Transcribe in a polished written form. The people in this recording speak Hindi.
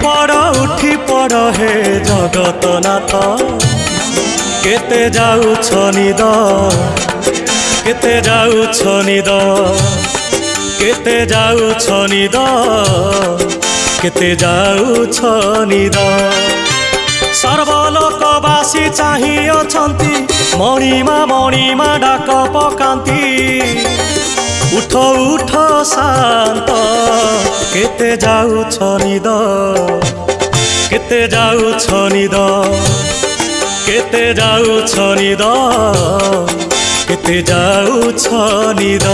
उठी पड़ हे जगतनाथ केते जाउछ निद केते जाउछ निद केते जाउछ निद केते जाउछ निद सर्वलोकवासी चाहि अछंती मणिमा डाक पकांती उठ उठ शांत केते जाउछ निद केते जाउछ निद केते जाउछ निद केते जाउछ निद।